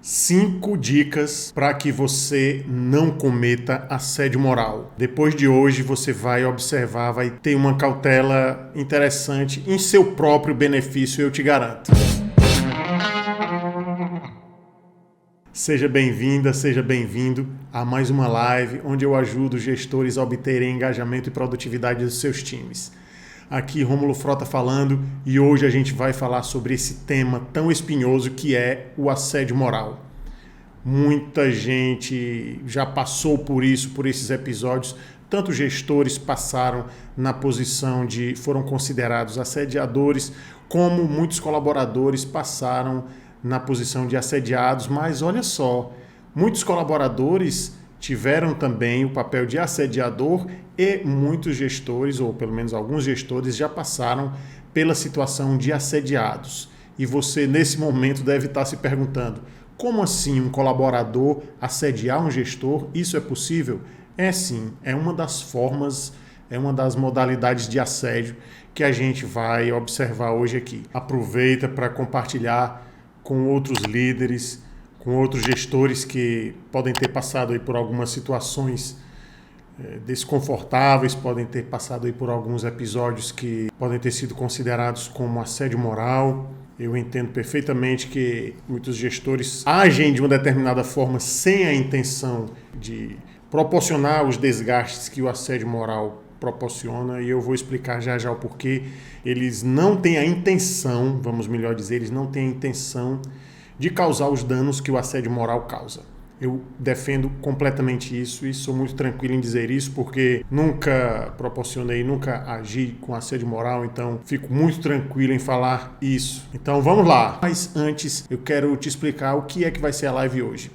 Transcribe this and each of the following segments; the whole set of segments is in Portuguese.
5 dicas para que você não cometa assédio moral. Depois de hoje você vai observar, vai ter uma cautela interessante em seu próprio benefício, eu te garanto. Seja bem-vinda, seja bem-vindo a mais uma live onde eu ajudo gestores a obterem engajamento e produtividade dos seus times. Aqui Rômulo Frota falando e hoje a gente vai falar sobre esse tema tão espinhoso que é o assédio moral. Muita gente já passou por isso, por esses episódios. Tanto gestores passaram na posição de foram considerados assediadores, como muitos colaboradores passaram na posição de assediados. Mas olha só, muitos colaboradores tiveram também o papel de assediador e muitos gestores, ou pelo menos alguns gestores, já passaram pela situação de assediados. E você, nesse momento, deve estar se perguntando, como assim um colaborador assediar um gestor? Isso é possível? É sim, é uma das formas, é uma das modalidades de assédio que a gente vai observar hoje aqui. Aproveita para compartilhar com outros líderes, com outros gestores que podem ter passado aí por algumas situações desconfortáveis, podem ter passado aí por alguns episódios que podem ter sido considerados como assédio moral. Eu entendo perfeitamente que muitos gestores agem de uma determinada forma sem a intenção de proporcionar os desgastes que o assédio moral proporciona, e eu vou explicar já já o porquê. Eles não têm a intenção, vamos melhor dizer, eles não têm a intenção de causar os danos que o assédio moral causa. Eu defendo completamente isso e sou muito tranquilo em dizer isso porque nunca proporcionei, nunca agi com assédio moral, então fico muito tranquilo em falar isso. Então vamos lá. Mas antes eu quero te explicar o que é que vai ser a live hoje.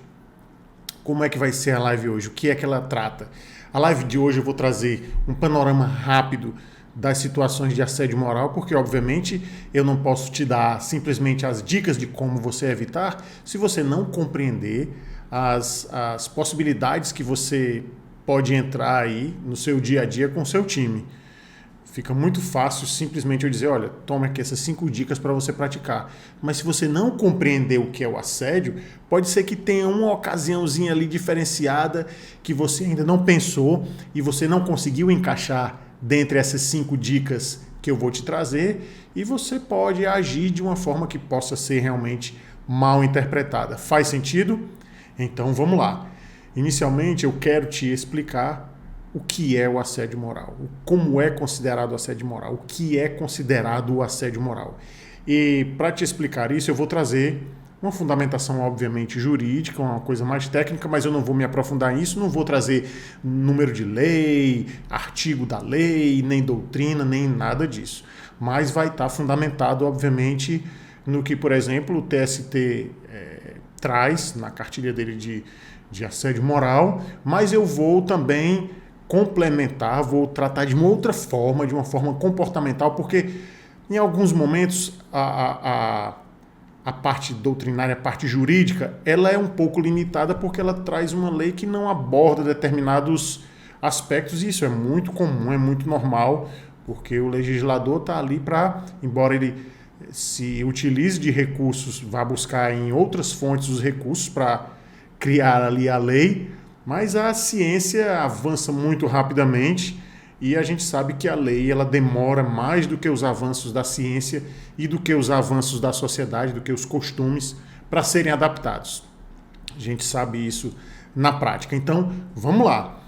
Como é que vai ser a live hoje? O que é que ela trata? A live de hoje eu vou trazer um panorama rápido das situações de assédio moral, porque obviamente eu não posso te dar simplesmente as dicas de como você evitar se você não compreender as possibilidades que você pode entrar aí no seu dia a dia com o seu time. Fica muito fácil simplesmente eu dizer, olha, toma aqui essas 5 dicas para você praticar. Mas se você não compreender o que é o assédio, pode ser que tenha uma ocasiãozinha ali diferenciada que você ainda não pensou e você não conseguiu encaixar dentre essas 5 dicas que eu vou te trazer, e você pode agir de uma forma que possa ser realmente mal interpretada. Faz sentido? Então vamos lá. Inicialmente eu quero te explicar o que é o assédio moral, como é considerado o assédio moral, o que é considerado o assédio moral. E para te explicar isso eu vou trazer uma fundamentação obviamente jurídica, uma coisa mais técnica, mas eu não vou me aprofundar nisso, não vou trazer número de lei, artigo da lei, nem doutrina, nem nada disso. Mas vai estar fundamentado obviamente no que, por exemplo, o TST traz na cartilha dele de assédio moral, mas eu vou também complementar, vou tratar de uma outra forma, de uma forma comportamental, porque em alguns momentos a parte doutrinária, a parte jurídica, ela é um pouco limitada porque ela traz uma lei que não aborda determinados aspectos, e isso é muito comum, é muito normal, porque o legislador está ali para, embora ele se utilize de recursos, vá buscar em outras fontes os recursos para criar ali a lei, mas a ciência avança muito rapidamente e a gente sabe que a lei ela demora mais do que os avanços da ciência e do que os avanços da sociedade, do que os costumes para serem adaptados. A gente sabe isso na prática. Então, vamos lá.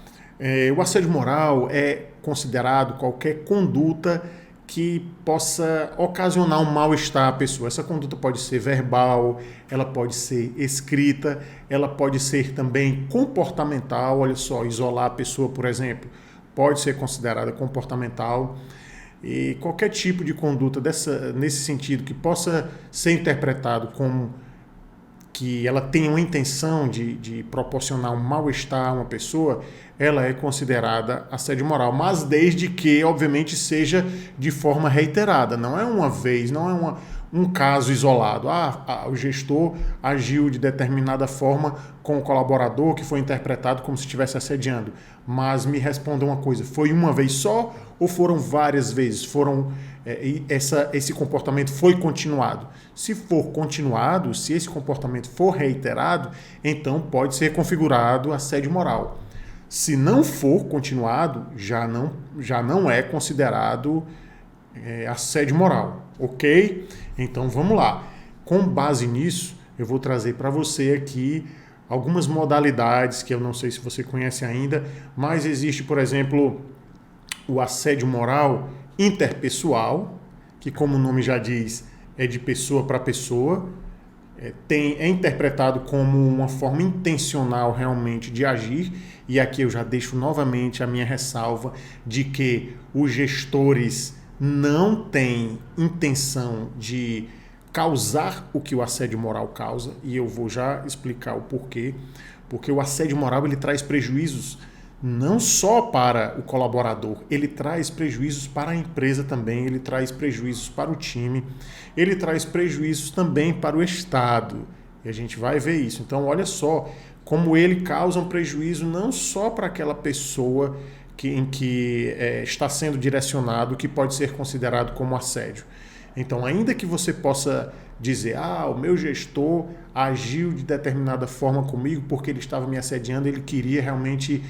O assédio moral é considerado qualquer conduta que possa ocasionar um mal-estar à pessoa. Essa conduta pode ser verbal, ela pode ser escrita, ela pode ser também comportamental. Olha só, isolar a pessoa, por exemplo, pode ser considerada comportamental. E qualquer tipo de conduta nesse sentido que possa ser interpretado como que ela tem uma intenção de proporcionar um mal-estar a uma pessoa, ela é considerada assédio moral, mas desde que, obviamente, seja de forma reiterada. Não é uma vez, não é um caso isolado. O gestor agiu de determinada forma com o colaborador que foi interpretado como se estivesse assediando. Mas me responda uma coisa, foi uma vez só ou foram várias vezes? Esse comportamento foi continuado? Se for continuado, se esse comportamento for reiterado, então pode ser configurado assédio moral. Se não for continuado, já não é considerado assédio moral, ok? Então vamos lá. Com base nisso, eu vou trazer para você aqui algumas modalidades que eu não sei se você conhece ainda, mas existe, por exemplo, o assédio moral interpessoal, que como o nome já diz, é de pessoa para pessoa, é interpretado como uma forma intencional realmente de agir, e aqui eu já deixo novamente a minha ressalva de que os gestores não têm intenção de causar o que o assédio moral causa, e eu vou já explicar o porquê, porque o assédio moral ele traz prejuízos não só para o colaborador, ele traz prejuízos para a empresa também, ele traz prejuízos para o time, ele traz prejuízos também para o Estado. E a gente vai ver isso. Então, olha só como ele causa um prejuízo não só para aquela pessoa em que está sendo direcionado, que pode ser considerado como assédio. Então, ainda que você possa dizer, o meu gestor agiu de determinada forma comigo porque ele estava me assediando, ele queria realmente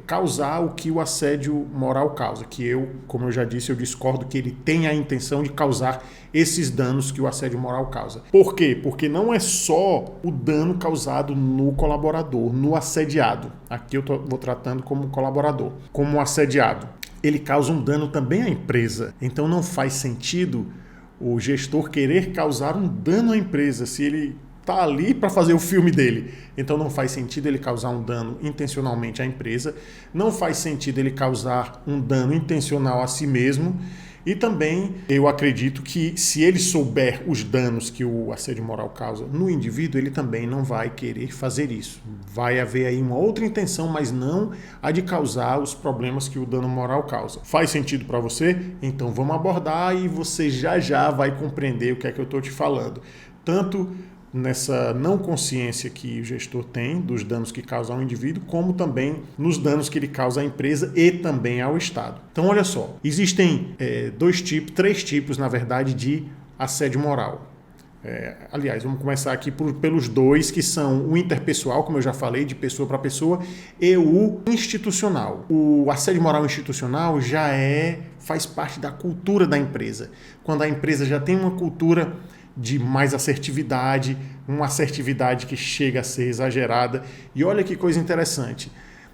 causar o que o assédio moral causa, que eu, como eu já disse, eu discordo que ele tenha a intenção de causar esses danos que o assédio moral causa. Por quê? Porque não é só o dano causado no colaborador, no assediado. Aqui eu vou tratando como colaborador, como assediado. Ele causa um dano também à empresa. Então não faz sentido o gestor querer causar um dano à empresa, se ele está ali para fazer o filme dele. Então não faz sentido ele causar um dano intencionalmente à empresa, não faz sentido ele causar um dano intencional a si mesmo, e também eu acredito que se ele souber os danos que o assédio moral causa no indivíduo, ele também não vai querer fazer isso. Vai haver aí uma outra intenção, mas não a de causar os problemas que o dano moral causa. Faz sentido para você? Então vamos abordar e você já vai compreender o que é que eu estou te falando. Tanto nessa não consciência que o gestor tem dos danos que causa ao indivíduo, como também nos danos que ele causa à empresa e também ao Estado. Então, olha só, existem três tipos, na verdade, de assédio moral. Aliás, vamos começar aqui pelos dois, que são o interpessoal, como eu já falei, de pessoa para pessoa, e o institucional. O assédio moral institucional faz parte da cultura da empresa. Quando a empresa já tem uma cultura de mais assertividade, uma assertividade que chega a ser exagerada. E olha que coisa interessante.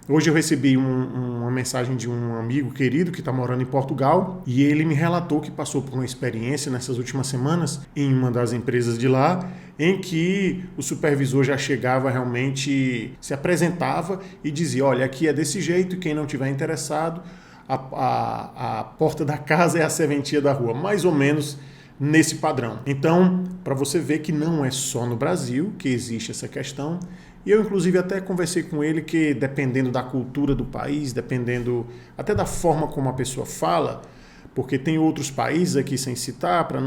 Hoje eu recebi uma mensagem de um amigo querido que está morando em Portugal e ele me relatou que passou por uma experiência nessas últimas semanas em uma das empresas de lá, em que o supervisor já chegava realmente, se apresentava e dizia, olha, aqui é desse jeito, quem não tiver interessado, a porta da casa é a serventia da rua, mais ou menos nesse padrão. Então, para você ver que não é só no Brasil que existe essa questão, e eu inclusive até conversei com ele que dependendo da cultura do país, dependendo até da forma como a pessoa fala, porque tem outros países aqui, sem citar, para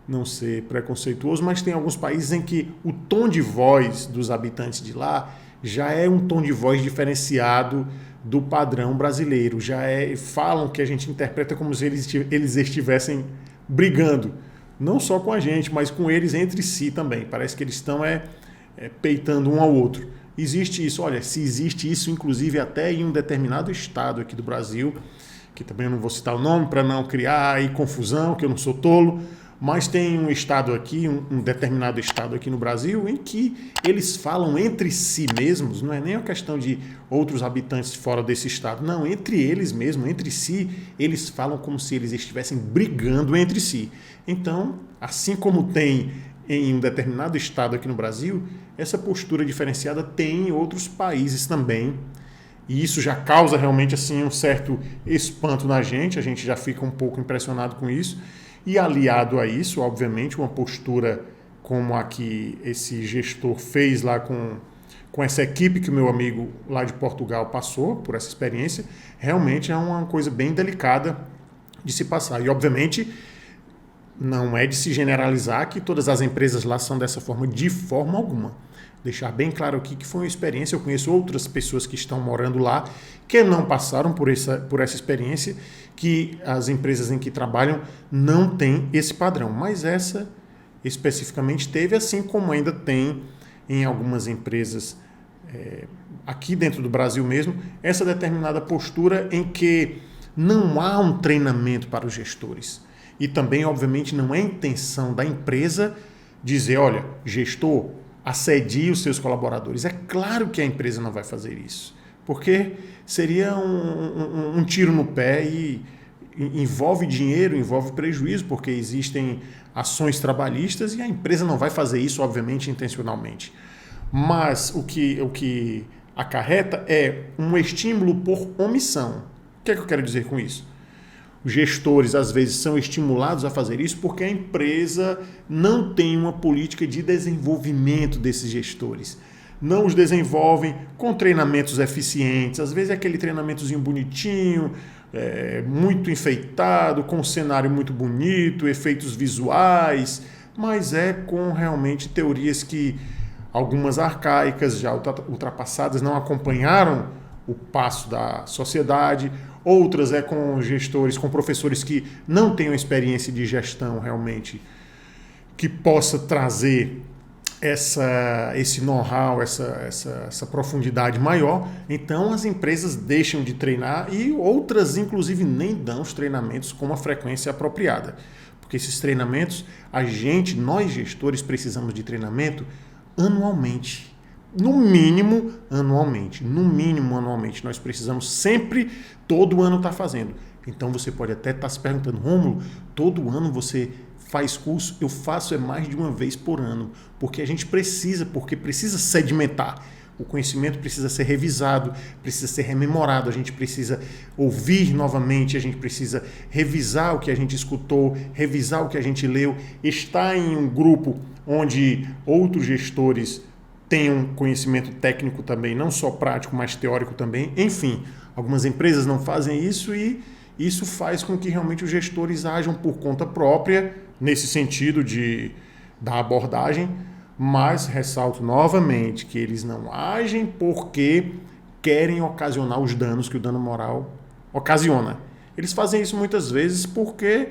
não ser preconceituoso, mas tem alguns países em que o tom de voz dos habitantes de lá já é um tom de voz diferenciado do padrão brasileiro, falam que a gente interpreta como se eles estivessem brigando, não só com a gente, mas com eles entre si também. Parece que eles estão peitando um ao outro. Existe isso, olha, se existe isso, inclusive até em um determinado estado aqui do Brasil, que também eu não vou citar o nome para não criar aí confusão, que eu não sou tolo, mas tem um estado aqui, um determinado estado aqui no Brasil, em que eles falam entre si mesmos, não é nem uma questão de outros habitantes fora desse estado, não, entre eles mesmos, entre si, eles falam como se eles estivessem brigando entre si. Então, assim como tem em um determinado estado aqui no Brasil, essa postura diferenciada tem em outros países também, e isso já causa realmente assim um certo espanto na gente, a gente já fica um pouco impressionado com isso. E aliado a isso, obviamente, uma postura como a que esse gestor fez lá com essa equipe que o meu amigo lá de Portugal passou por essa experiência, realmente é uma coisa bem delicada de se passar. E, obviamente, Não é de se generalizar que todas as empresas lá são dessa forma, de forma alguma. Deixar bem claro aqui que foi uma experiência, eu conheço outras pessoas que estão morando lá, que não passaram por essa experiência, que as empresas em que trabalham não têm esse padrão. Mas essa especificamente teve, assim como ainda tem em algumas empresas aqui dentro do Brasil mesmo, essa determinada postura em que não há um treinamento para os gestores. E também, obviamente, não é intenção da empresa dizer, olha, gestor, assedie os seus colaboradores. É claro que a empresa não vai fazer isso, porque seria um tiro no pé e envolve dinheiro, envolve prejuízo, porque existem ações trabalhistas e a empresa não vai fazer isso, obviamente, intencionalmente. Mas o que acarreta é um estímulo por omissão. O que é que eu quero dizer com isso? Os gestores, às vezes, são estimulados a fazer isso porque a empresa não tem uma política de desenvolvimento desses gestores. Não os desenvolvem com treinamentos eficientes. Às vezes é aquele treinamentozinho bonitinho, muito enfeitado, com um cenário muito bonito, efeitos visuais, mas é com realmente teorias que algumas arcaicas, já ultrapassadas, não acompanharam o passo da sociedade. Outras é com gestores, com professores que não têm uma experiência de gestão realmente que possa trazer esse know-how, essa profundidade maior. Então as empresas deixam de treinar e outras inclusive nem dão os treinamentos com uma frequência apropriada. Porque esses treinamentos, nós gestores precisamos de treinamento anualmente. No mínimo anualmente. Nós precisamos sempre, todo ano estar fazendo. Então você pode até estar se perguntando, Rômulo, todo ano você faz curso? Eu faço mais de uma vez por ano, porque precisa sedimentar. O conhecimento precisa ser revisado, precisa ser rememorado, a gente precisa ouvir novamente, a gente precisa revisar o que a gente escutou, revisar o que a gente leu, estar em um grupo onde outros gestores tem um conhecimento técnico também, não só prático, mas teórico também. Enfim, algumas empresas não fazem isso e isso faz com que realmente os gestores ajam por conta própria, nesse sentido da abordagem, mas ressalto novamente que eles não agem porque querem ocasionar os danos que o dano moral ocasiona. Eles fazem isso muitas vezes porque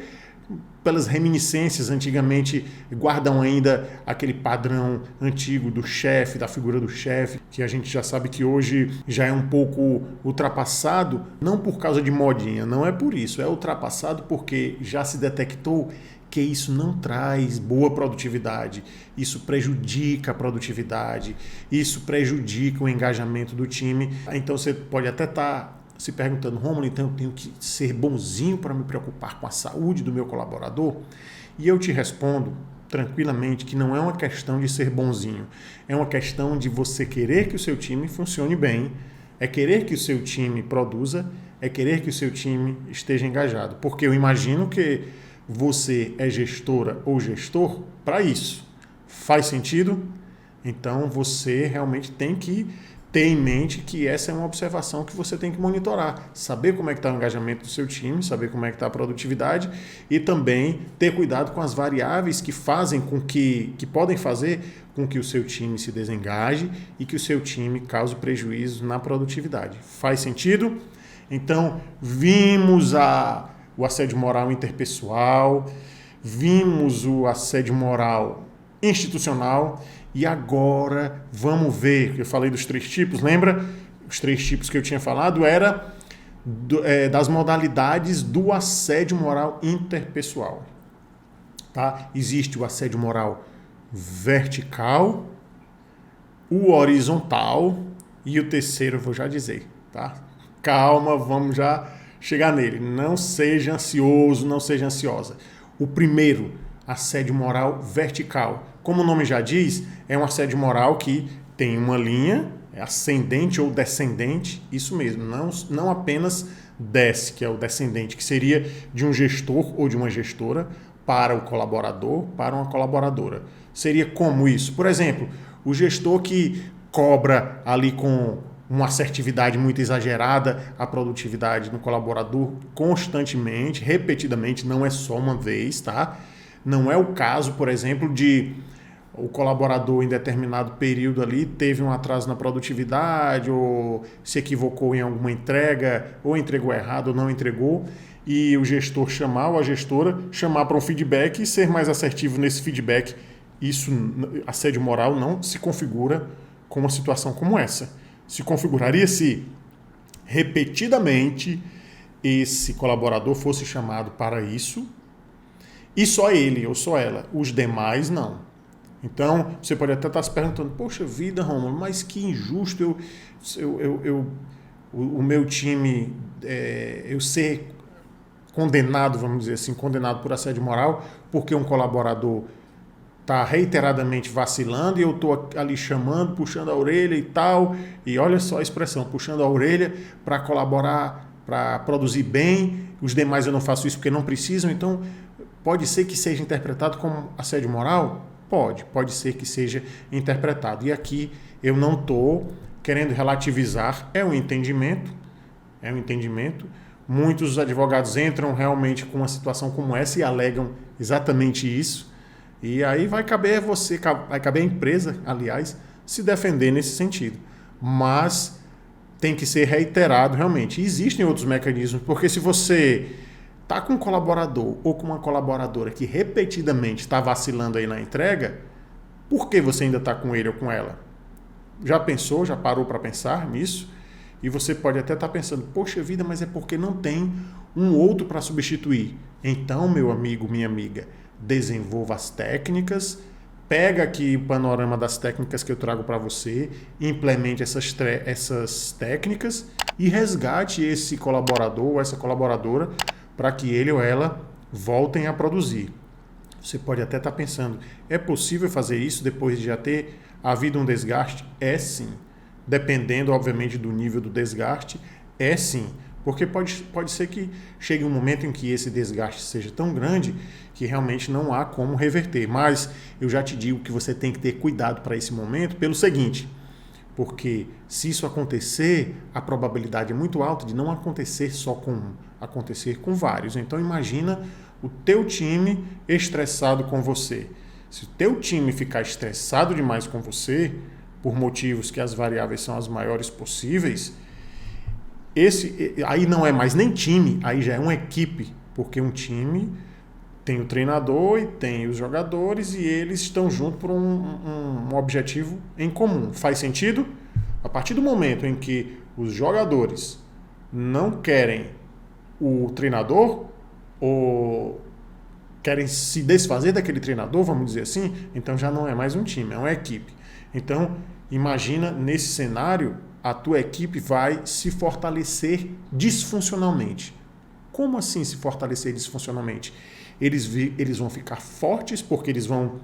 pelas reminiscências, antigamente guardam ainda aquele padrão antigo do chefe, da figura do chefe, que a gente já sabe que hoje já é um pouco ultrapassado, não por causa de modinha, não é por isso, é ultrapassado porque já se detectou que isso não traz boa produtividade, isso prejudica a produtividade, isso prejudica o engajamento do time. Então você pode até estar se perguntando, Rômulo, então eu tenho que ser bonzinho para me preocupar com a saúde do meu colaborador? E eu te respondo tranquilamente que não é uma questão de ser bonzinho, é uma questão de você querer que o seu time funcione bem, é querer que o seu time produza, é querer que o seu time esteja engajado. Porque eu imagino que você é gestora ou gestor para isso. Faz sentido? Então você realmente tem que ter em mente que essa é uma observação que você tem que monitorar. Saber como é que está o engajamento do seu time, saber como é que está a produtividade e também ter cuidado com as variáveis que fazem com que podem fazer com que o seu time se desengaje e que o seu time cause prejuízo na produtividade. Faz sentido? Então, vimos o assédio moral interpessoal, vimos o assédio moral institucional. E agora vamos ver, eu falei dos 3 tipos, lembra? Os 3 tipos que eu tinha falado era das modalidades do assédio moral interpessoal. Tá? Existe o assédio moral vertical, o horizontal e o terceiro eu vou já dizer. Tá? Calma, vamos já chegar nele. Não seja ansioso, não seja ansiosa. O primeiro, assédio moral vertical. Como o nome já diz, é um assédio moral que tem uma linha ascendente ou descendente, isso mesmo, não apenas desce, que é o descendente, que seria de um gestor ou de uma gestora para o colaborador, para uma colaboradora. Seria como isso? Por exemplo, o gestor que cobra ali com uma assertividade muito exagerada a produtividade no colaborador constantemente, repetidamente, não é só uma vez, tá? Não é o caso, por exemplo, de o colaborador em determinado período ali teve um atraso na produtividade ou se equivocou em alguma entrega, ou entregou errado ou não entregou, e o gestor chamar ou a gestora chamar para um feedback e ser mais assertivo nesse feedback. Isso, assédio moral não se configura com uma situação como essa. Se configuraria se repetidamente esse colaborador fosse chamado para isso e só ele ou só ela, os demais não. Então, você pode até estar se perguntando, poxa vida, Romulo, mas que injusto o meu time, eu ser condenado, vamos dizer assim, condenado por assédio moral, porque um colaborador está reiteradamente vacilando e eu estou ali chamando, puxando a orelha e tal, e olha só a expressão, puxando a orelha para colaborar, para produzir bem, os demais eu não faço isso porque não precisam, então pode ser que seja interpretado como assédio moral? Pode ser que seja interpretado. E aqui eu não estou querendo relativizar, é um entendimento. Muitos advogados entram realmente com uma situação como essa e alegam exatamente isso. E aí vai caber a empresa, aliás, se defender nesse sentido. Mas tem que ser reiterado realmente. E existem outros mecanismos, porque se você está com um colaborador ou com uma colaboradora que repetidamente está vacilando aí na entrega, por que você ainda está com ele ou com ela? Já pensou, já parou para pensar nisso? E você pode até estar pensando, poxa vida, mas é porque não tem um outro para substituir. Então, meu amigo, minha amiga, desenvolva as técnicas, pega aqui o panorama das técnicas que eu trago para você, implemente essas técnicas e resgate esse colaborador ou essa colaboradora para que ele ou ela voltem a produzir. Você pode até estar pensando, é possível fazer isso depois de já ter havido um desgaste? É sim. Dependendo, obviamente, do nível do desgaste, é sim. Porque pode ser que chegue um momento em que esse desgaste seja tão grande que realmente não há como reverter. Mas eu já te digo que você tem que ter cuidado para esse momento pelo seguinte, porque se isso acontecer, a probabilidade é muito alta de não acontecer só com um, acontecer com vários. Então imagina o teu time estressado com você. Se o teu time ficar estressado demais com você, por motivos que as variáveis são as maiores possíveis, aí não é mais nem time, aí já é uma equipe, porque um time tem o treinador e tem os jogadores e eles estão juntos por um objetivo em comum. Faz sentido? A partir do momento em que os jogadores não querem o treinador ou querem se desfazer daquele treinador, vamos dizer assim, então já não é mais um time, é uma equipe. Então, imagina nesse cenário, a tua equipe vai se fortalecer disfuncionalmente. Como assim se fortalecer disfuncionalmente? Eles vão ficar fortes porque eles vão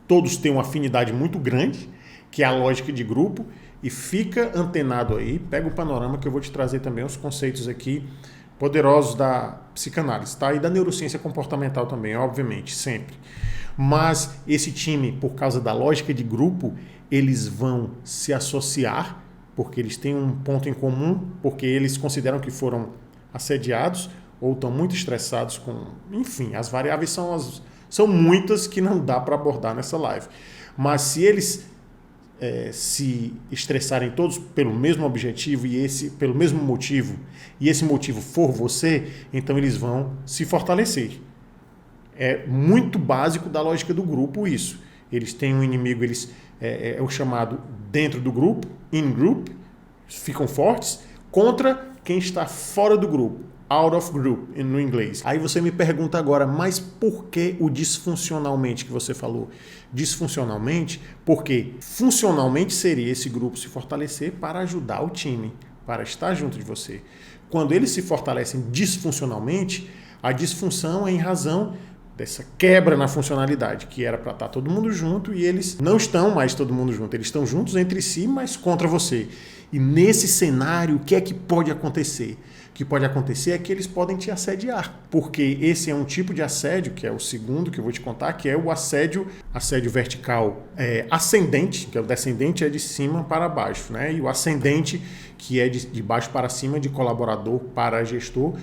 todos ter uma afinidade muito grande, que é a lógica de grupo, e fica antenado aí, pega o panorama que eu vou te trazer também os conceitos aqui poderosos da psicanálise, tá? E da neurociência comportamental também, obviamente, sempre. Mas esse time, por causa da lógica de grupo, eles vão se associar, porque eles têm um ponto em comum, porque eles consideram que foram assediados ou estão muito estressados com... Enfim, as variáveis são muitas que não dá para abordar nessa live. Mas se eles se estressarem todos pelo mesmo objetivo pelo mesmo motivo, e esse motivo for você, então eles vão se fortalecer. É muito básico da lógica do grupo isso. Eles têm um inimigo, é o chamado dentro do grupo, in-group, ficam fortes, contra quem está fora do grupo, out of group, no inglês. Aí você me pergunta agora, mas por que o disfuncionalmente que você falou? Disfuncionalmente, porque funcionalmente seria esse grupo se fortalecer para ajudar o time, para estar junto de você. Quando eles se fortalecem disfuncionalmente, a disfunção é em razão dessa quebra na funcionalidade, que era para estar todo mundo junto e eles não estão mais todo mundo junto, eles estão juntos entre si, mas contra você. E nesse cenário, o que é que pode acontecer? O que pode acontecer é que eles podem te assediar, porque esse é um tipo de assédio, que é o segundo que eu vou te contar, que é o assédio vertical ascendente, que é o descendente é de cima para baixo, né? E o ascendente, que é de baixo para cima, de colaborador para gestor,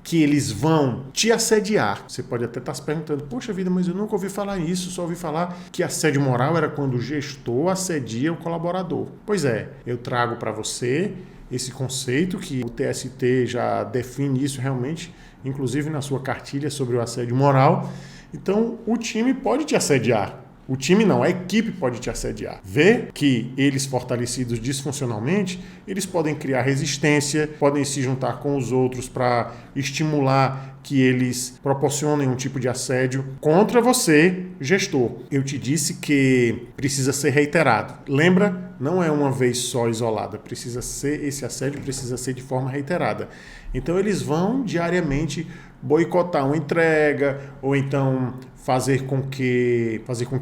que eles vão te assediar. Você pode até estar se perguntando, poxa vida, mas eu nunca ouvi falar nisso, só ouvi falar que assédio moral era quando o gestor assedia o colaborador. Pois é, eu trago para você esse conceito que o TST já define isso realmente, inclusive na sua cartilha sobre o assédio moral. Então, o time pode te assediar. O time não, a equipe pode te assediar. Vê que eles fortalecidos disfuncionalmente, eles podem criar resistência, podem se juntar com os outros para estimular que eles proporcionem um tipo de assédio contra você, gestor. Eu te disse que precisa ser reiterado. Lembra? Não é uma vez só isolada. Esse assédio precisa ser de forma reiterada. Então eles vão diariamente boicotar uma entrega, ou então fazer com que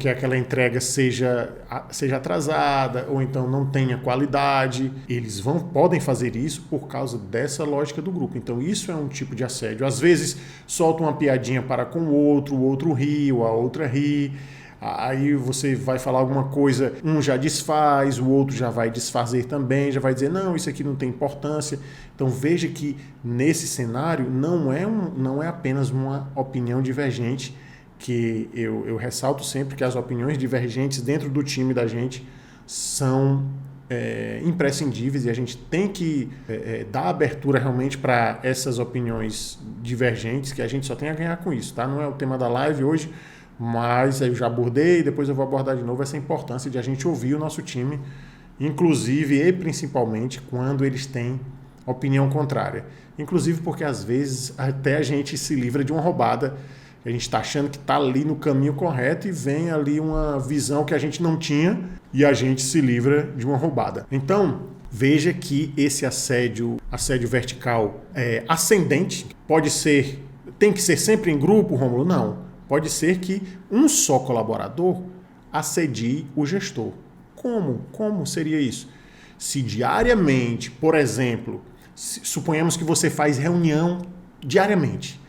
aquela entrega seja atrasada, ou então não tenha qualidade. Eles podem fazer isso por causa dessa lógica do grupo. Então isso é um tipo de assédio. Às vezes solta uma piadinha para com o outro ri, ou a outra ri. Aí você vai falar alguma coisa, um já desfaz, o outro já vai desfazer também, já vai dizer, não, isso aqui não tem importância. Então veja que nesse cenário não é apenas uma opinião divergente, que eu ressalto sempre que as opiniões divergentes dentro do time da gente são imprescindíveis, e a gente tem que dar abertura realmente para essas opiniões divergentes, que a gente só tem a ganhar com isso, tá? Não é o tema da live hoje, mas eu já abordei, depois eu vou abordar de novo essa importância de a gente ouvir o nosso time, inclusive e principalmente quando eles têm opinião contrária. Inclusive porque às vezes até a gente se livra de uma roubada, a gente está achando que está ali no caminho correto e vem ali uma visão que a gente não tinha e a gente se livra de uma roubada. Então, veja que esse assédio vertical ascendente tem que ser sempre em grupo, Rômulo? Não. Pode ser que um só colaborador assedie o gestor. Como seria isso? Se diariamente, por exemplo, suponhamos que você faz reunião diariamente.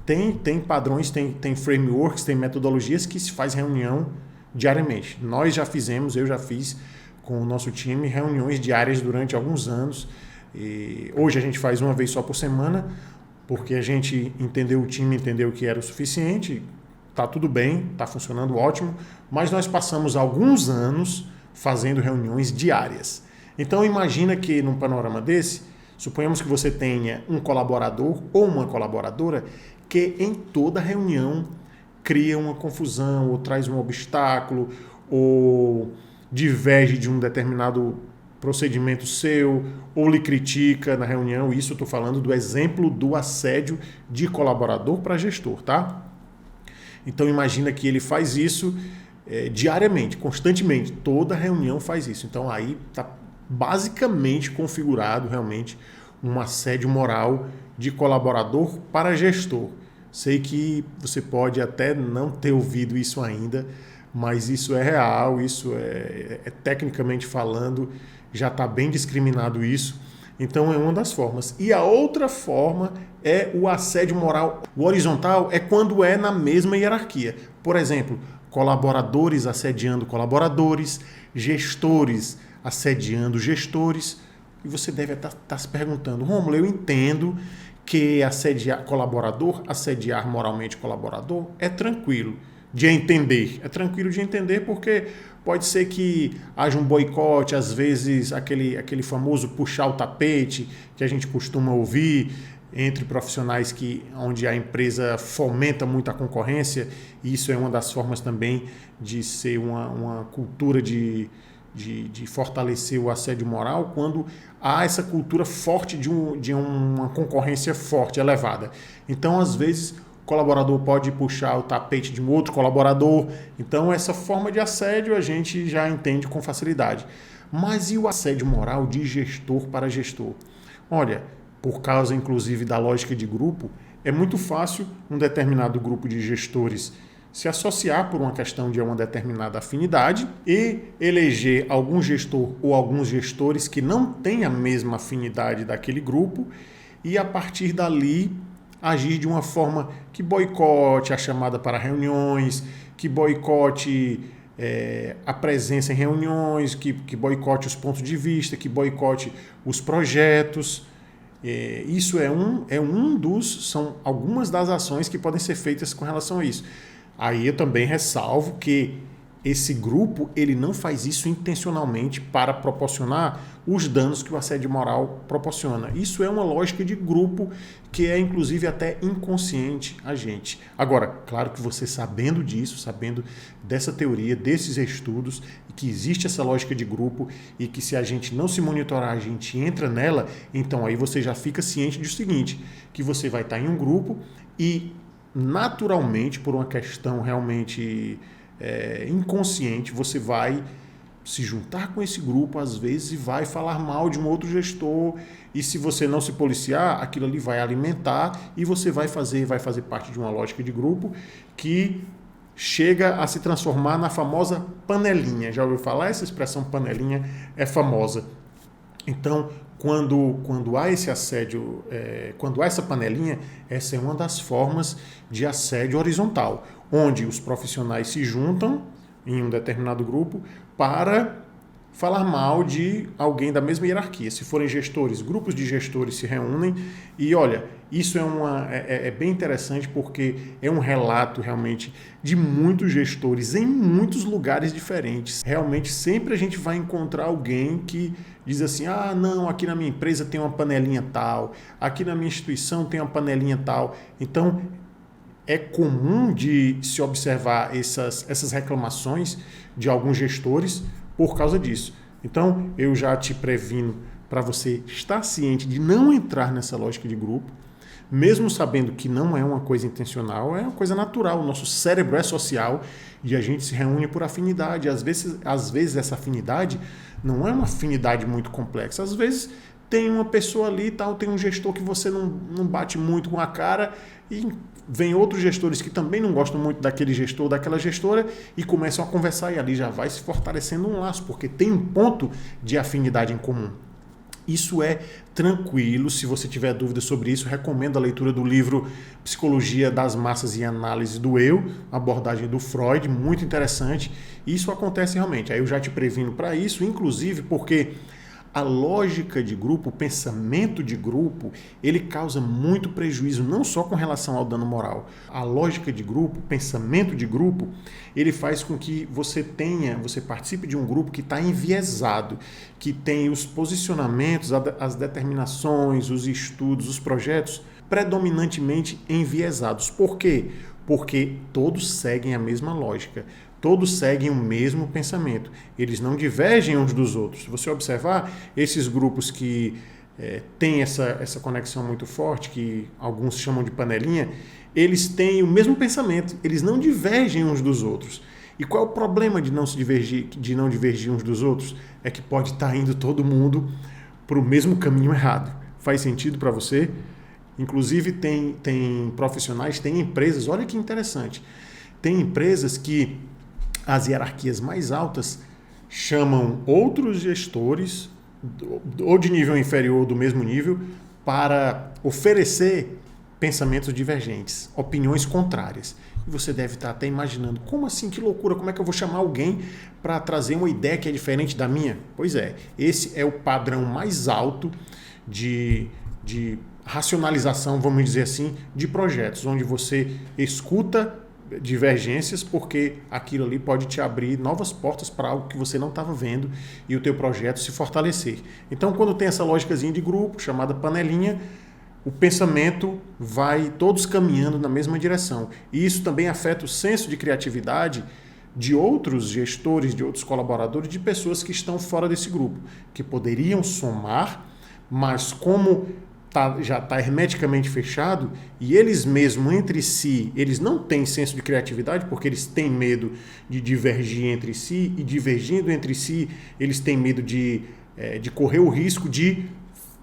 Tem padrões, tem frameworks, tem metodologias que se faz reunião diariamente. Eu já fiz com o nosso time reuniões diárias durante alguns anos. E hoje a gente faz uma vez só por semana, porque a gente o time entendeu que era o suficiente. Tá tudo bem, tá funcionando ótimo, mas nós passamos alguns anos fazendo reuniões diárias. Então imagina que num panorama desse, suponhamos que você tenha um colaborador ou uma colaboradora que em toda reunião cria uma confusão, ou traz um obstáculo, ou diverge de um determinado procedimento seu, ou lhe critica na reunião. Isso eu estou falando do exemplo do assédio de colaborador para gestor, tá? Então imagina que ele faz isso diariamente, constantemente, toda reunião faz isso. Então aí está basicamente configurado realmente um assédio moral de colaborador para gestor. Sei que você pode até não ter ouvido isso ainda, mas isso é real, isso é tecnicamente falando, já está bem discriminado isso. Então é uma das formas. E a outra forma é o assédio moral. O horizontal é quando é na mesma hierarquia. Por exemplo, colaboradores assediando colaboradores, gestores assediando gestores. E você deve estar se perguntando, Rômulo, eu entendo que assediar moralmente colaborador é tranquilo de entender. É tranquilo de entender porque pode ser que haja um boicote, às vezes aquele famoso puxar o tapete que a gente costuma ouvir entre profissionais onde a empresa fomenta muito a concorrência, e isso é uma das formas também de ser uma cultura de fortalecer o assédio moral, quando há essa cultura forte de uma concorrência forte, elevada. Então, às vezes, o colaborador pode puxar o tapete de um outro colaborador. Então, essa forma de assédio a gente já entende com facilidade. Mas e o assédio moral de gestor para gestor? Olha, por causa, inclusive, da lógica de grupo, é muito fácil um determinado grupo de gestores se associar por uma questão de uma determinada afinidade e eleger algum gestor ou alguns gestores que não têm a mesma afinidade daquele grupo e, a partir dali, agir de uma forma que boicote a chamada para reuniões, que boicote a presença em reuniões, que boicote os pontos de vista, que boicote os projetos. Isso são algumas das ações que podem ser feitas com relação a isso. Aí eu também ressalvo que esse grupo ele não faz isso intencionalmente para proporcionar os danos que o assédio moral proporciona. Isso é uma lógica de grupo que é inclusive até inconsciente a gente. Agora, claro que você sabendo disso, sabendo dessa teoria, desses estudos, que existe essa lógica de grupo e que se a gente não se monitorar, a gente entra nela, então aí você já fica ciente do seguinte, que você vai estar em um grupo e naturalmente, por uma questão realmente inconsciente, você vai se juntar com esse grupo às vezes e vai falar mal de um outro gestor, e se você não se policiar, aquilo ali vai alimentar e você vai fazer parte de uma lógica de grupo que chega a se transformar na famosa panelinha. Já ouviu falar? Essa expressão panelinha é famosa. Então, quando há esse assédio, quando há essa panelinha, essa é uma das formas de assédio horizontal, onde os profissionais se juntam em um determinado grupo para falar mal de alguém da mesma hierarquia. Se forem gestores, grupos de gestores se reúnem e, olha, isso é bem interessante porque é um relato realmente de muitos gestores em muitos lugares diferentes. Realmente sempre a gente vai encontrar alguém que diz assim, não, aqui na minha empresa tem uma panelinha tal, aqui na minha instituição tem uma panelinha tal. Então, é comum de se observar essas reclamações de alguns gestores por causa disso. Então, eu já te previno para você estar ciente de não entrar nessa lógica de grupo, mesmo sabendo que não é uma coisa intencional, é uma coisa natural. O nosso cérebro é social e a gente se reúne por afinidade. Às vezes essa afinidade não é uma afinidade muito complexa. Às vezes tem uma pessoa ali, tem um gestor que você não bate muito com a cara e vem outros gestores que também não gostam muito daquele gestor, daquela gestora e começam a conversar e ali já vai se fortalecendo um laço, porque tem um ponto de afinidade em comum. Isso é tranquilo. Se você tiver dúvidas sobre isso, recomendo a leitura do livro Psicologia das Massas e Análise do Eu, abordagem do Freud, muito interessante. Isso acontece realmente. Aí eu já te previno para isso, inclusive porque a lógica de grupo, o pensamento de grupo, ele causa muito prejuízo, não só com relação ao dano moral. A lógica de grupo, o pensamento de grupo, ele faz com que você participe de um grupo que está enviesado, que tem os posicionamentos, as determinações, os estudos, os projetos predominantemente enviesados. Por quê? Porque todos seguem a mesma lógica. Todos seguem o mesmo pensamento. Eles não divergem uns dos outros. Se você observar, esses grupos que têm essa conexão muito forte, que alguns chamam de panelinha, eles têm o mesmo pensamento. Eles não divergem uns dos outros. E qual é o problema de não divergir uns dos outros? É que pode estar indo todo mundo para o mesmo caminho errado. Faz sentido para você? Inclusive tem profissionais, tem empresas, olha que interessante. Tem empresas que as hierarquias mais altas chamam outros gestores, ou de nível inferior ou do mesmo nível, para oferecer pensamentos divergentes, opiniões contrárias. E você deve estar até imaginando, como assim, que loucura, como é que eu vou chamar alguém para trazer uma ideia que é diferente da minha? Pois é, esse é o padrão mais alto de racionalização, vamos dizer assim, de projetos, onde você escuta divergências, porque aquilo ali pode te abrir novas portas para algo que você não estava vendo e o teu projeto se fortalecer. Então, quando tem essa lógicazinha de grupo, chamada panelinha, o pensamento vai todos caminhando na mesma direção. E isso também afeta o senso de criatividade de outros gestores, de outros colaboradores, de pessoas que estão fora desse grupo, que poderiam somar, mas como já está hermeticamente fechado e eles mesmos entre si, eles não têm senso de criatividade porque eles têm medo de divergir entre si e divergindo entre si, eles têm medo de correr o risco de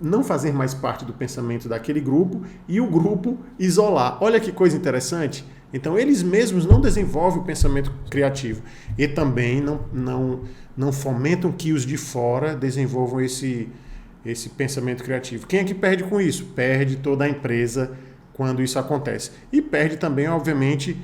não fazer mais parte do pensamento daquele grupo e o grupo isolar. Olha que coisa interessante. Então, eles mesmos não desenvolvem o pensamento criativo e também não fomentam que os de fora desenvolvam esse pensamento criativo. Quem é que perde com isso? Perde toda a empresa quando isso acontece. E perde também, obviamente,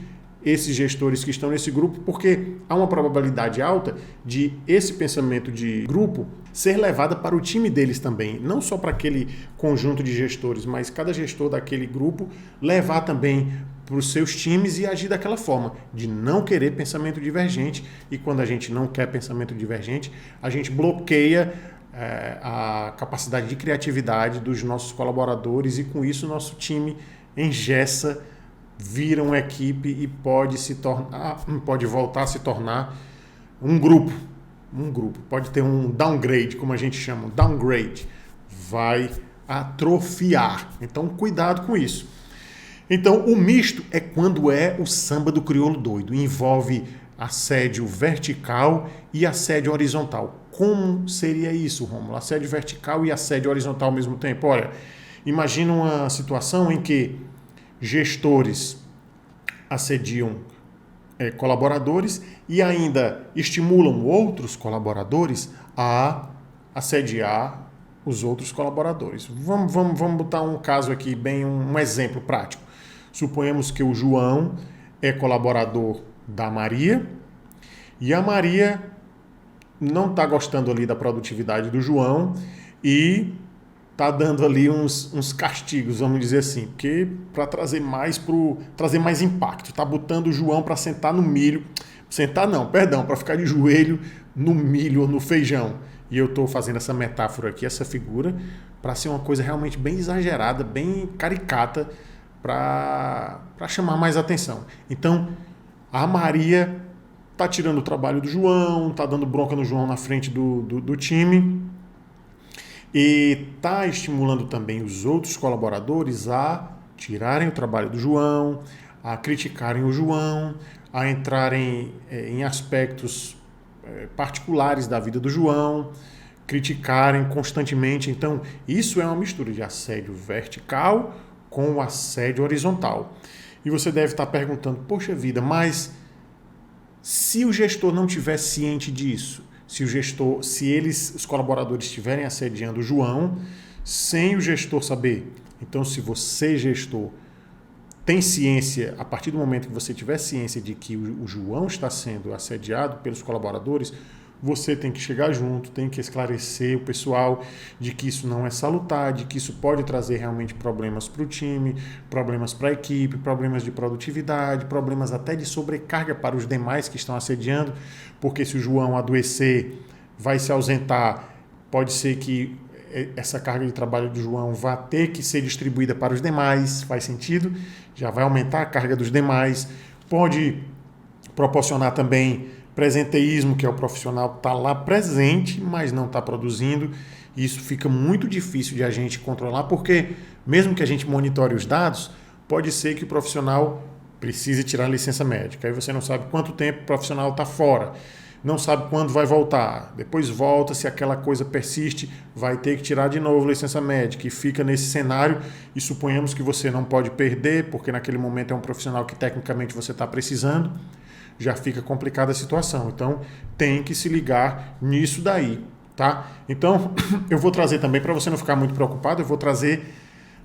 esses gestores que estão nesse grupo, porque há uma probabilidade alta de esse pensamento de grupo ser levado para o time deles também, não só para aquele conjunto de gestores, mas cada gestor daquele grupo levar também para os seus times e agir daquela forma, de não querer pensamento divergente, e quando a gente não quer pensamento divergente, a gente bloqueia a capacidade de criatividade dos nossos colaboradores e com isso o nosso time engessa, vira uma equipe e pode voltar a se tornar um grupo. Pode ter um downgrade, como a gente chama, um downgrade. Vai atrofiar. Então, cuidado com isso. Então, o misto é quando é o samba do crioulo doido. Envolve assédio vertical e assédio horizontal. Como seria isso, Rômulo? Assédio vertical e assédio horizontal ao mesmo tempo? Olha, imagina uma situação em que gestores assediam colaboradores e ainda estimulam outros colaboradores a assediar os outros colaboradores. Vamos botar um caso aqui, um exemplo prático. Suponhamos que o João é colaborador da Maria e a Maria não está gostando ali da produtividade do João e está dando ali uns castigos, vamos dizer assim, porque para trazer mais impacto, está botando o João para sentar no milho, para ficar de joelho no milho ou no feijão. E eu estou fazendo essa metáfora aqui, essa figura, para ser uma coisa realmente bem exagerada, bem caricata, para chamar mais atenção. Então, a Maria está tirando o trabalho do João, está dando bronca no João na frente do time, e está estimulando também os outros colaboradores a tirarem o trabalho do João, a criticarem o João, a entrarem em aspectos particulares da vida do João, criticarem constantemente. Então, isso é uma mistura de assédio vertical com o assédio horizontal. E você deve estar perguntando, poxa vida, mas se o gestor não estiver ciente disso, se os colaboradores estiverem assediando o João, sem o gestor saber. Então, se você, gestor, tem ciência, a partir do momento que você tiver ciência de que o João está sendo assediado pelos colaboradores, você tem que chegar junto, tem que esclarecer o pessoal de que isso não é salutar, de que isso pode trazer realmente problemas para o time, problemas para a equipe, problemas de produtividade, problemas até de sobrecarga para os demais que estão assediando, porque se o João adoecer, vai se ausentar, pode ser que essa carga de trabalho do João vai ter que ser distribuída para os demais, faz sentido? Já vai aumentar a carga dos demais, pode proporcionar também presenteísmo, que é o profissional que está lá presente, mas não está produzindo. Isso fica muito difícil de a gente controlar, porque mesmo que a gente monitore os dados, pode ser que o profissional precise tirar a licença médica. Aí você não sabe quanto tempo o profissional está fora, não sabe quando vai voltar. Depois volta, se aquela coisa persiste, vai ter que tirar de novo a licença médica e fica nesse cenário. E suponhamos que você não pode perder, porque naquele momento é um profissional que tecnicamente você está precisando. Já fica complicada a situação. Então, tem que se ligar nisso daí, tá? Então, eu vou trazer também, para você não ficar muito preocupado, eu vou trazer,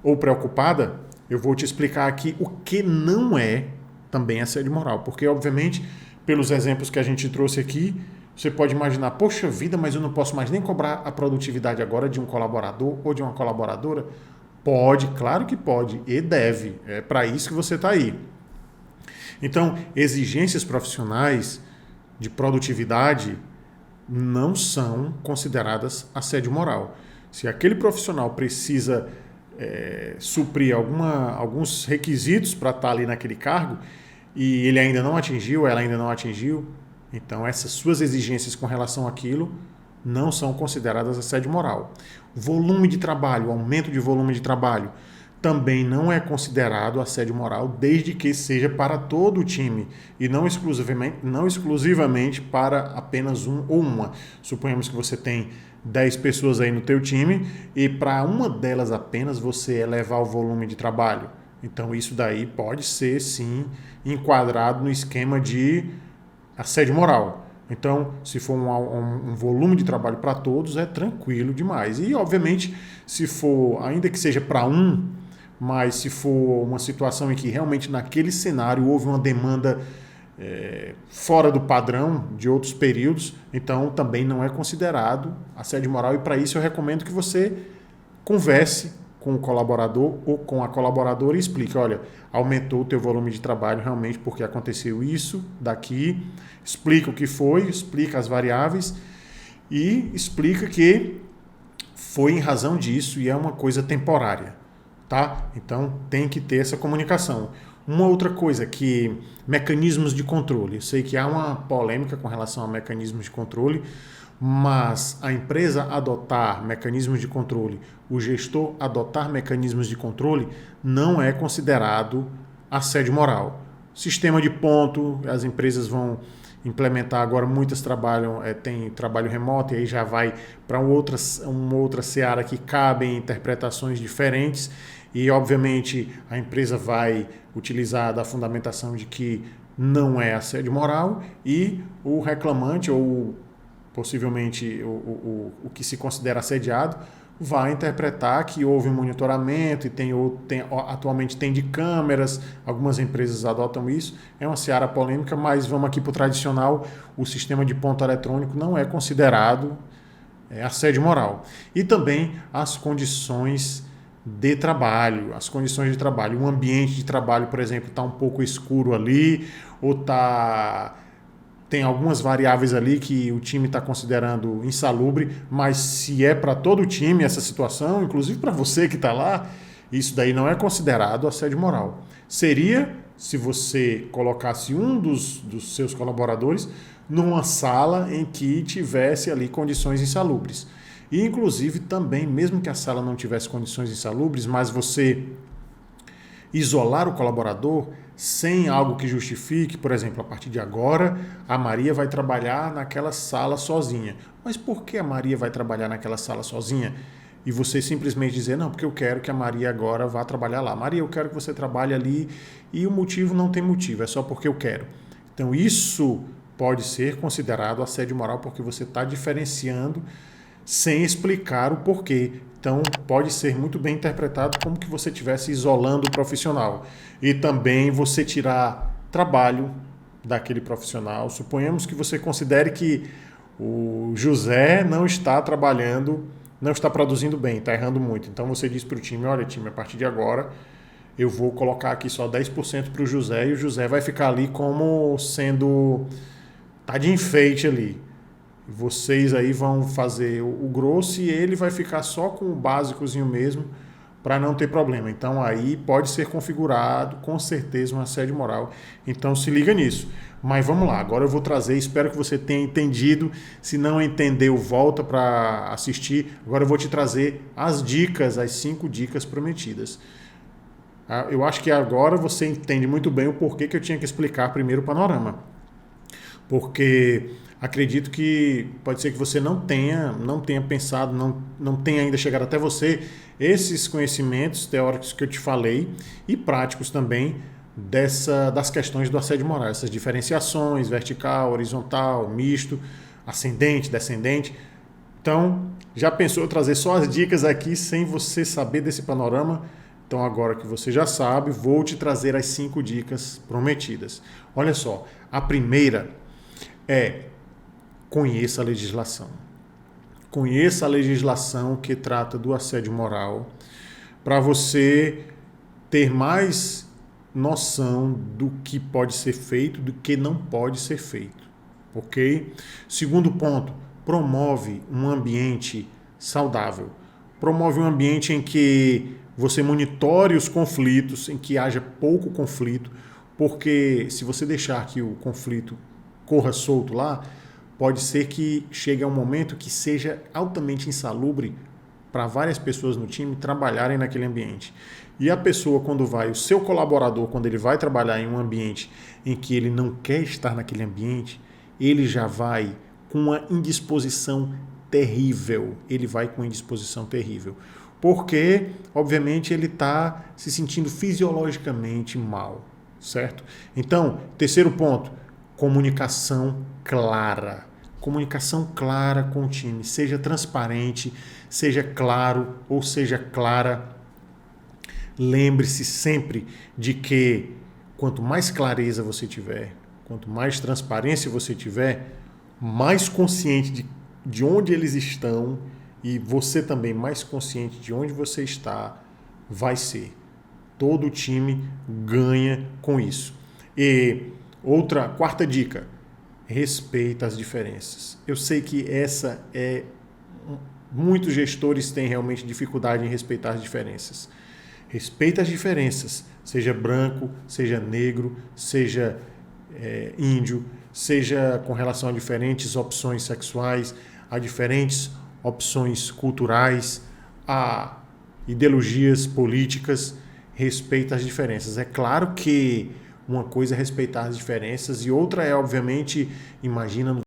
ou preocupada, eu vou te explicar aqui o que não é também assédio moral. Porque, obviamente, pelos exemplos que a gente trouxe aqui, você pode imaginar, poxa vida, mas eu não posso mais nem cobrar a produtividade agora de um colaborador ou de uma colaboradora? Pode, claro que pode e deve. É para isso que você está aí. Então, exigências profissionais de produtividade não são consideradas assédio moral. Se aquele profissional precisa suprir alguns requisitos para estar ali naquele cargo e ele ainda não atingiu, ela ainda não atingiu, então essas suas exigências com relação àquilo não são consideradas assédio moral. Volume de trabalho, aumento de volume de trabalho, também não é considerado assédio moral, desde que seja para todo o time e não exclusivamente para apenas um ou uma. Suponhamos que você tem 10 pessoas aí no teu time e para uma delas apenas você elevar o volume de trabalho. Então isso daí pode ser sim enquadrado no esquema de assédio moral. Então, se for um volume de trabalho para todos, é tranquilo demais. E, obviamente, se for, ainda que seja para um, mas se for uma situação em que realmente naquele cenário houve uma demanda fora do padrão de outros períodos, então também não é considerado assédio moral, e para isso eu recomendo que você converse com o colaborador ou com a colaboradora e explique, olha, aumentou o teu volume de trabalho realmente porque aconteceu isso daqui, explica o que foi, explica as variáveis e explica que foi em razão disso e é uma coisa temporária, tá? Então tem que ter essa comunicação. Uma outra coisa que mecanismos de controle. Eu sei que há uma polêmica com relação a mecanismos de controle, mas a empresa adotar mecanismos de controle, o gestor adotar mecanismos de controle, não é considerado assédio moral. Sistema de ponto, as empresas vão implementar agora, muitas trabalham, tem trabalho remoto, e aí já vai para uma outra seara que cabem interpretações diferentes, e obviamente a empresa vai utilizar da fundamentação de que não é assédio moral, e o reclamante ou possivelmente o que se considera assediado vai interpretar que houve um monitoramento e atualmente tem de câmeras, algumas empresas adotam isso, é uma seara polêmica, mas vamos aqui para o tradicional, o sistema de ponto eletrônico não é considerado assédio moral. E também as condições de trabalho, um ambiente de trabalho, por exemplo, está um pouco escuro ali, ou tem algumas variáveis ali que o time está considerando insalubre, mas se é para todo o time essa situação, inclusive para você que está lá, isso daí não é considerado assédio moral. Seria se você colocasse um dos seus colaboradores numa sala em que tivesse ali condições insalubres. E, inclusive, também, mesmo que a sala não tivesse condições insalubres, mas você isolar o colaborador sem algo que justifique, por exemplo, a partir de agora, a Maria vai trabalhar naquela sala sozinha. Mas por que a Maria vai trabalhar naquela sala sozinha? E você simplesmente dizer, não, porque eu quero que a Maria agora vá trabalhar lá. Maria, eu quero que você trabalhe ali, e o motivo não tem motivo, é só porque eu quero. Então, isso pode ser considerado assédio moral, porque você está diferenciando sem explicar o porquê. Então, pode ser muito bem interpretado como que você estivesse isolando o profissional. E também você tirar trabalho daquele profissional. Suponhamos que você considere que o José não está trabalhando, não está produzindo bem, está errando muito. Então, você diz para o time, olha, time, a partir de agora eu vou colocar aqui só 10% para o José, e o José vai ficar ali como sendo... tá de enfeite ali. Vocês aí vão fazer o grosso e ele vai ficar só com o básicozinho mesmo para não ter problema. Então aí pode ser configurado com certeza um assédio moral. Então se liga nisso. Mas vamos lá, agora eu vou trazer, espero que você tenha entendido. Se não entendeu, volta para assistir. Agora eu vou te trazer as dicas, as 5 dicas prometidas. Eu acho que agora você entende muito bem o porquê que eu tinha que explicar primeiro o panorama. Porque acredito que pode ser que você não tenha pensado, não tenha ainda chegado até você esses conhecimentos teóricos que eu te falei e práticos também das questões do assédio moral, essas diferenciações, vertical, horizontal, misto, ascendente, descendente. Então, já pensou em trazer só as dicas aqui sem você saber desse panorama? Então, agora que você já sabe, vou te trazer as 5 dicas prometidas. Olha só, a primeira é: conheça a legislação. Conheça a legislação que trata do assédio moral para você ter mais noção do que pode ser feito, do que não pode ser feito. Ok? Segundo ponto, promove um ambiente saudável. Promove um ambiente em que você monitore os conflitos, em que haja pouco conflito, porque se você deixar que o conflito corra solto lá, pode ser que chegue a um momento que seja altamente insalubre para várias pessoas no time trabalharem naquele ambiente. E a pessoa, o seu colaborador, quando ele vai trabalhar em um ambiente em que ele não quer estar naquele ambiente, ele já vai com uma indisposição terrível. Porque, obviamente, ele está se sentindo fisiologicamente mal, certo? Então, terceiro ponto, comunicação clara. Comunicação clara com o time. Seja transparente, seja claro ou seja clara. lembre-se sempre de que quanto mais clareza você tiver, quanto mais transparência você tiver, mais consciente de onde eles estão e você também mais consciente de onde você está, vai ser. Todo time ganha com isso. E quarta dica, respeita as diferenças. Eu sei que muitos gestores têm realmente dificuldade em respeitar as diferenças. Respeita as diferenças, seja branco, seja negro, seja índio, seja com relação a diferentes opções sexuais, a diferentes opções culturais, a ideologias políticas. Respeita as diferenças. É claro que uma coisa é respeitar as diferenças e outra é, obviamente, imagina